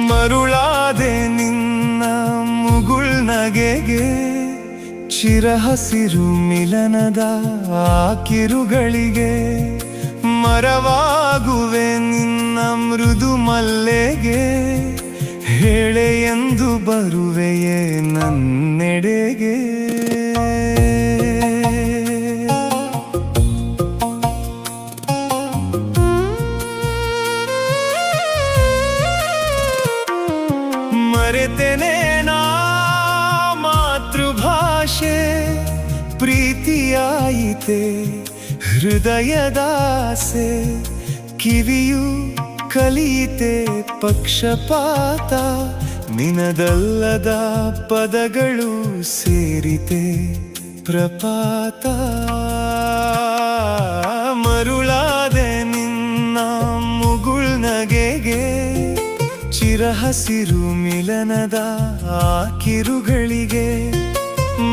ಮರುಳಾದೆ ನಿನ್ನ ಮುಗುಳ್ನಗೆಗೆ, ಚಿರಹಸಿರು ಮಿಲನದ ಆ ಕಿರುಗಳಿಗೆ. ಮರವಾಗುವೆ ನಿನ್ನ ಮೃದು ಮಲ್ಲೆಗೆ, ಹೇಳೆ ಎಂದು ಬರುವೆಯೇ ನನ್ನೆಡೆಗೆ. ಮರೆತೆನೆ ನಾ ಮಾತೃಭಾಷೆ, ಪ್ರೀತಿಯಾಯಿತೆ ಹೃದಯದಾಸೆ. ಕಿವಿಯು ಕಲಿಯಿತೆ ಪಕ್ಷಪಾತ, ನಿನದಲ್ಲದ ಪದಗಳು ಸೇರಿತೆ ಪ್ರಪಾತ. ಮರುಳಾದೆ ನಿನ್ನ ಮುಗುಳ್ನಗೆಗೆ, ಚಿರಹಸಿರು ಮಿಲನದ ಆ ಕಿರುಗಳಿಗೆ.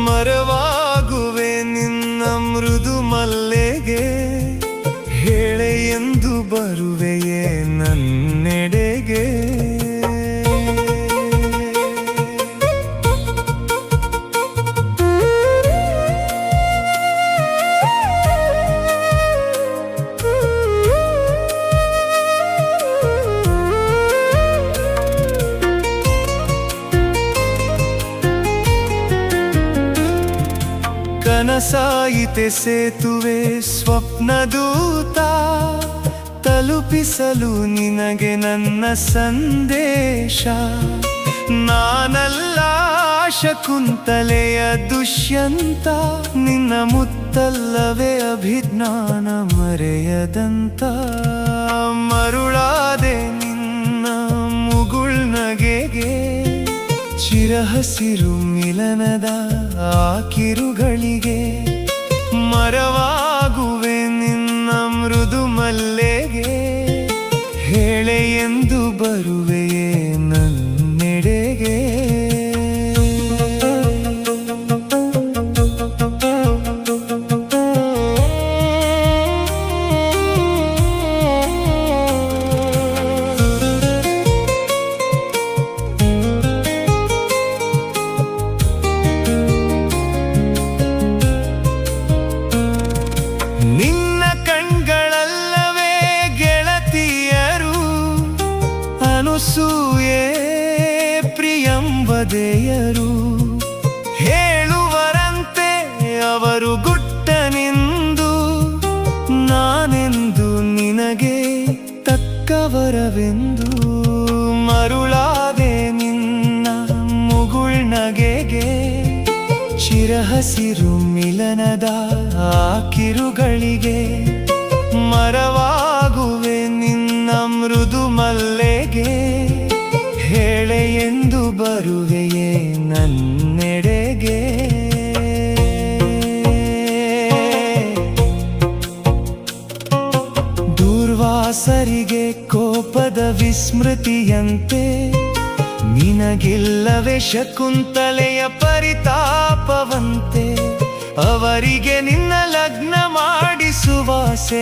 ಮರವಾಗುವೆ ನಿನ್ನ ಮೃದು ಮಲ್ಲೆಗೆ, ಹೇಳೆ ಎಂದು ಬರುವೆಯೇ ನನ್ನೆಡೆಗೆ. ಕನಸಾಯಿತೆ ಸೇತುವೆ ಸ್ವಪ್ನದೂತ, ತಲುಪಿಸಲು ನಿನಗೆ ನನ್ನ ಸಂದೇಶ. ನಾನಲ್ಲ ಶಕುಂತಲೆಯ ದುಷ್ಯಂತ, ನಿನ್ನ ಮುತ್ತಲ್ಲವೇ ಅಭಿಜ್ಞಾನ ಮರೆಯದಂತ. ಮರುಳಾದೆ ನಿನ್ನ ಮುಗುಳ್ನಗೆಗೆ, ಚಿರಹಸಿರು ಮಿಲನದ ಆ ಕಿರುಗಳಿಗೆ. ಮರವಾಗುವೆ ನಿನ್ನ ಮೃದು ಮಲ್ಲೆಗೆ, ಹೇಳೆ ಎಂದು ಬರುವೆಯೇ ನನ್ನೆಡೆಗೆ. ನಿನ್ನ ಕಣ್ಗಳಲ್ಲವೇ ಗೆಳತಿಯರು, ಅನುಸೂಯೆ ಪ್ರಿಯಂವದೆಯರು. ಹೇಳುವರಂತೆ ಅವರು ಗುಟ್ಟನೆಂದು, ನಾನೆಂದು ನಿನಗೆ ತಕ್ಕವರವೆಂದು. ಮರುಳಾದೆ ನಿನ್ನ ಮುಗುಳ್ನಗೆಗೆ, ಚಿರಹಸಿರು ಮಿಲನದ ಆ ಕಿರುಗಳಿಗೆ. ಮರವಾಗುವೆ ನಿನ್ನ ಮೃದು ಮಲ್ಲೆಗೆ, ಹೇಳೆ ಎಂದು ಬರುವೆಯೇ ನನ್ನೆಡೆಗೆ. ದೂರ್ವಾಸರಿಗೆ ಕೋಪದ ವಿಸ್ಮೃತಿಯಂತೆ, ನಿನಗಿಲ್ಲವೇ ಶಕುಂತಲೆಯ ಪರಿತಾಪವಂತೆ. ಅವರಿಗೆ ನಿನ್ನ ಲಗ್ನ ಮಾಡಿಸುವಾಸೆಯಂತೆ,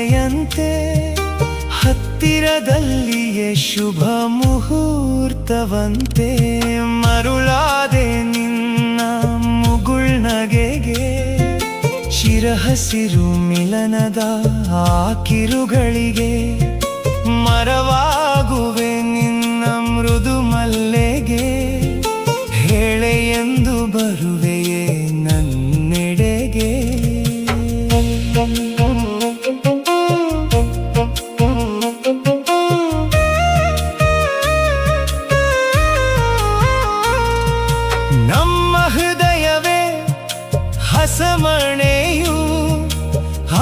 ಹತ್ತಿರದಲ್ಲಿಯೇ ಶುಭ ಮುಹೂರ್ತವಂತೆ. ಮರುಳಾದೆ ನಿನ್ನ ಮುಗುಳ್ನಗೆಗೆ, ಚಿರಹಸಿರು ಮಿಲನದ ಆ ಕಿರುಗಳಿಗೆ. ಮರವಾಗುವೆ ನಿನ್ನ ಮೃದು ಮಲ್ಲೆಗೆ, ಹೇಳೆ ಎಂದು ಬರುವೆಯೇ ನನ್ನೆಡೆಗೆ. ನಮ್ಮ ಹೃದಯವೇ ಹಸಮಣೆಯು,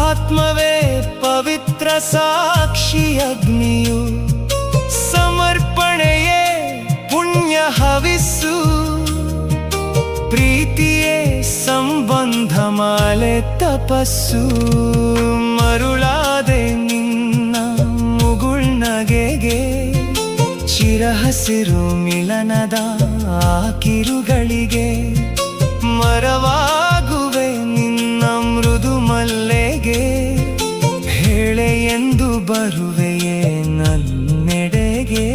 ಆತ್ಮವೇ ಪವಿತ್ರ ಸಾಕ್ಷಿ ಅಗ್ನಿಯು. ಸಮರ್ಪಣೆಯೇ ಪುಣ್ಯ ಭಾವಿಸು ಪ್ರೀತಿಯೇ ಸಂಬಂಧ ಮಾಲೆ ತಪಸ್ಸು ಮರುಳಾದೆ ನಿನ್ನ ಮುಗುಳ್ನಗೆಗೆ ಚಿರಹಸಿರು ಮಿಲನದ ಆ ಕಿರುಗಳಿಗೆ ಮರವಾಗುವೆ ನಿನ್ನ ಮೃದು ಮಲ್ಲೆಗೆ ಹೇಳೆ ಎಂದು ಬರುವೆಯೇ ನನ್ನೆಡೆಗೆ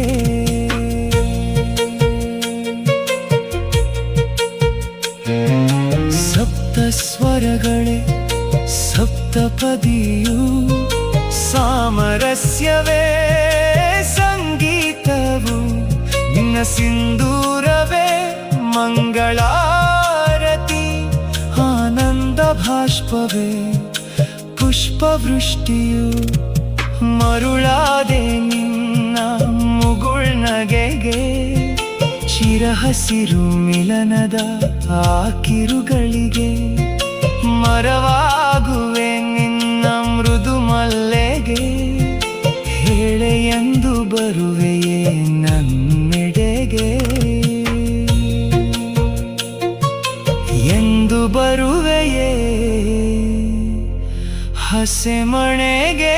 ಸಪ್ತ ಸ್ವರಗಳೇ ಸಪ್ತಪದಿಯು ಸಾಮರಸ್ಯವೇ ಸಂಗೀತವು ನಿನ್ನ ಸಿಂಧೂರವೇ ಮಂಗಳಾರತಿ ಆನಂದ ಭಾಷ್ಪವೇ ಪುಷ್ಪವೃಷ್ಟಿಯು ಮರುಳಾದೆ ನಿನ್ನ ಮುಗುಳ್ನಗೆಗೆ ಚಿರಹಸಿರು ಮಿಲನದ ಆ ಕಿರುಗಳಿಗೆ ಮರವಾಗುವೆ ನಿನ್ನ ಮೃದು ಮಲ್ಲೆಗೆ ಹೇಳೆ ಎಂದು ಬರುವೆಯೇ ನನ್ನೆಡೆಗೆ ಎಂದು ಬರುವೆಯೇ ಹಸೆಮಣೆಗೆ.